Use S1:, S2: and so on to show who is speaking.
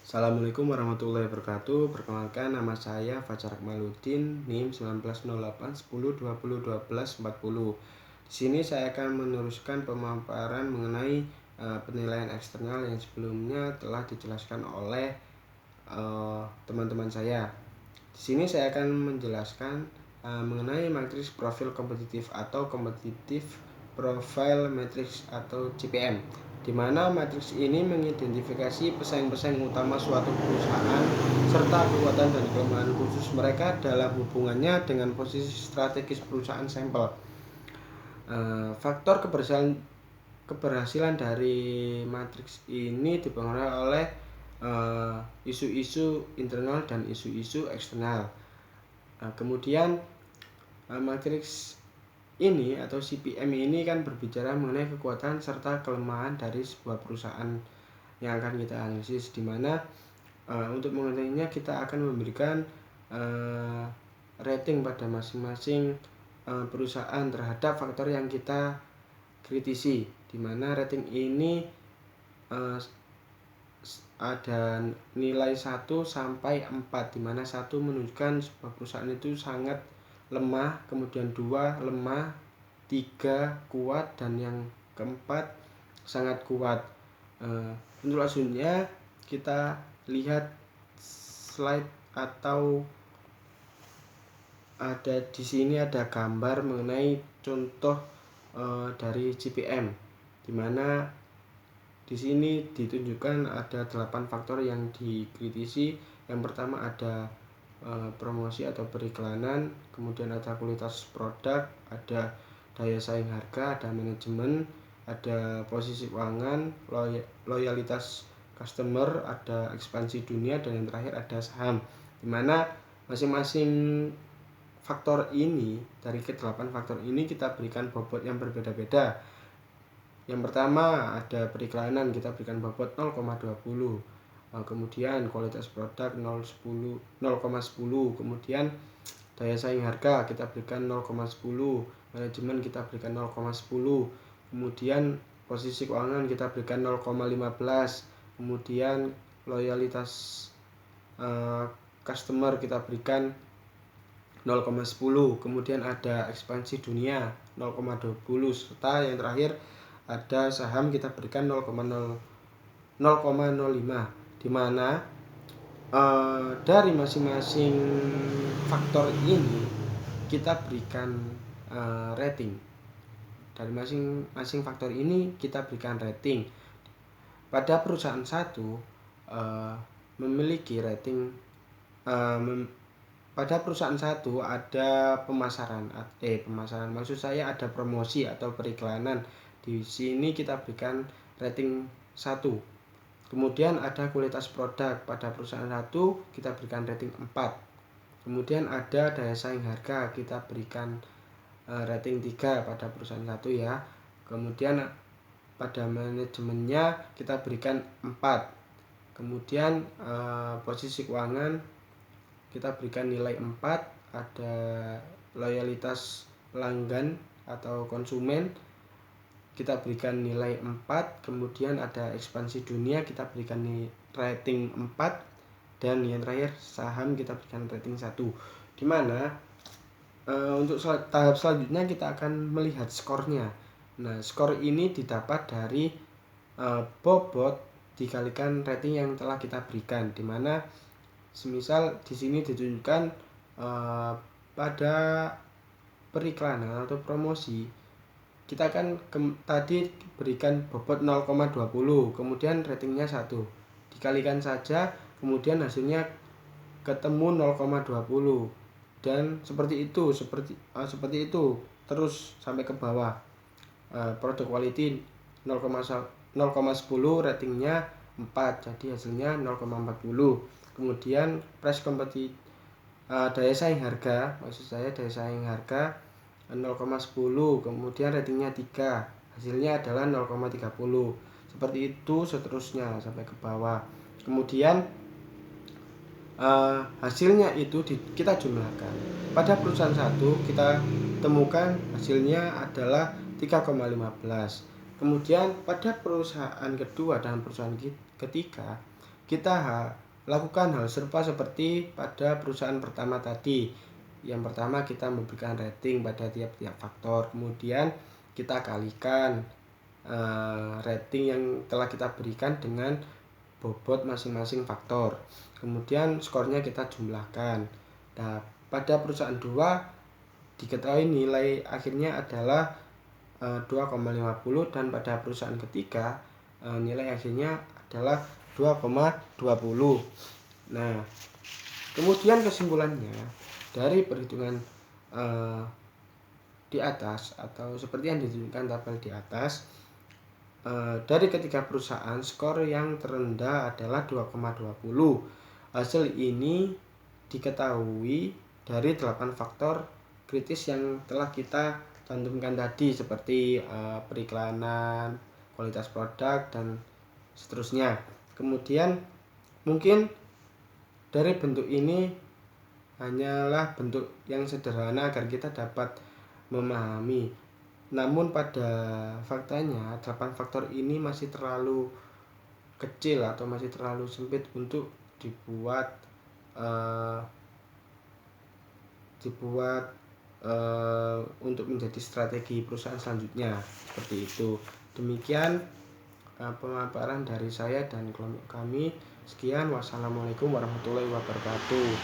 S1: Assalamualaikum warahmatullahi wabarakatuh. Perkenalkan, nama saya Fajar Akmaluddin, NIM 1908 10 20 12 40. Di sini saya akan meneruskan pemaparan mengenai penilaian eksternal yang sebelumnya telah dijelaskan oleh teman-teman saya. Di sini saya akan menjelaskan mengenai matriks profil kompetitif atau competitive profile matrix atau CPM, di mana matriks ini mengidentifikasi pesaing-pesaing utama suatu perusahaan serta kekuatan dan kelemahan khusus mereka dalam hubungannya dengan posisi strategis perusahaan sampel. Faktor keberhasilan dari matriks ini dipengaruhi oleh isu-isu internal dan isu-isu eksternal. Kemudian matriks ini atau CPM ini kan berbicara mengenai kekuatan serta kelemahan dari sebuah perusahaan yang akan kita analisis, di mana untuk mengetahuinya kita akan memberikan rating pada masing-masing perusahaan terhadap faktor yang kita kritisi, di mana rating ini ada nilai 1 sampai 4, di mana 1 menunjukkan sebuah perusahaan itu sangat lemah, kemudian 2 lemah, 3 kuat, dan yang keempat sangat kuat. Untuk selanjutnya kita lihat slide atau ada di sini ada gambar mengenai contoh dari CPM, di mana di sini ditunjukkan ada 8 faktor yang dikritisi. Yang pertama ada promosi atau periklanan, kemudian ada kualitas produk, ada daya saing harga, ada manajemen, ada posisi keuangan, loyalitas customer, ada ekspansi dunia, dan yang terakhir ada saham, di mana masing-masing faktor ini, dari ke-8 faktor ini kita berikan bobot yang berbeda-beda. Yang pertama ada periklanan, kita berikan bobot 0,20. Kemudian kualitas produk 0,10. Kemudian daya saing harga kita berikan 0,10. Manajemen kita berikan 0,10. Kemudian posisi keuangan kita berikan 0,15. Kemudian loyalitas customer kita berikan 0,10. Kemudian ada ekspansi dunia 0,20, serta yang terakhir ada saham kita berikan 0,05, di mana dari masing-masing faktor ini kita berikan rating. Dari masing-masing faktor ini kita berikan rating. Pada perusahaan satu memiliki rating, pada perusahaan satu ada pemasaran maksud saya ada promosi atau periklanan. Di sini kita berikan rating 1. Kemudian ada kualitas produk, pada perusahaan 1 kita berikan rating 4. Kemudian ada daya saing harga, kita berikan rating 3 pada perusahaan 1 ya. Kemudian pada manajemennya kita berikan 4. Kemudian posisi keuangan kita berikan nilai 4. Ada loyalitas pelanggan atau konsumen kita berikan nilai 4. Kemudian ada ekspansi dunia, kita berikan rating 4. Dan yang terakhir saham kita berikan rating 1. Dimana untuk tahap selanjutnya kita akan melihat skornya. Nah, skor ini didapat dari bobot dikalikan rating yang telah kita berikan, dimana semisal di sini ditunjukkan pada periklanan atau promosi kita kan tadi berikan bobot 0,20, kemudian ratingnya 1, dikalikan saja, kemudian hasilnya ketemu 0,20, dan seperti itu terus sampai ke bawah. Produk quality 0,10, ratingnya 4, jadi hasilnya 0,40. Kemudian price competitive, daya saing harga, maksud saya daya saing harga 0,10, kemudian ratingnya 3, hasilnya adalah 0,30. Seperti itu seterusnya sampai ke bawah. Kemudian hasilnya itu kita jumlahkan. Pada perusahaan 1 kita temukan hasilnya adalah 3,15. Kemudian pada perusahaan kedua dan perusahaan ketiga kita lakukan hal serupa seperti pada perusahaan pertama tadi. Yang pertama kita memberikan rating pada tiap-tiap faktor, kemudian kita kalikan rating yang telah kita berikan dengan bobot masing-masing faktor, kemudian skornya kita jumlahkan. Nah, pada perusahaan 2 diketahui nilai akhirnya adalah 2,50 dan pada perusahaan ketiga nilai akhirnya adalah 2,20. Nah, kemudian kesimpulannya dari perhitungan di atas atau seperti yang ditunjukkan tabel di atas, dari ketiga perusahaan skor yang terendah adalah 2,20. Hasil ini diketahui dari 8 faktor kritis yang telah kita cantumkan tadi seperti periklanan, kualitas produk, dan seterusnya. Kemudian mungkin dari bentuk ini hanyalah bentuk yang sederhana agar kita dapat memahami. Namun pada faktanya 8 faktor ini masih terlalu kecil atau masih terlalu sempit untuk dibuat untuk menjadi strategi perusahaan selanjutnya, seperti itu. Demikian pemaparan dari saya dan kelompok kami. Sekian, wassalamualaikum warahmatullahi wabarakatuh.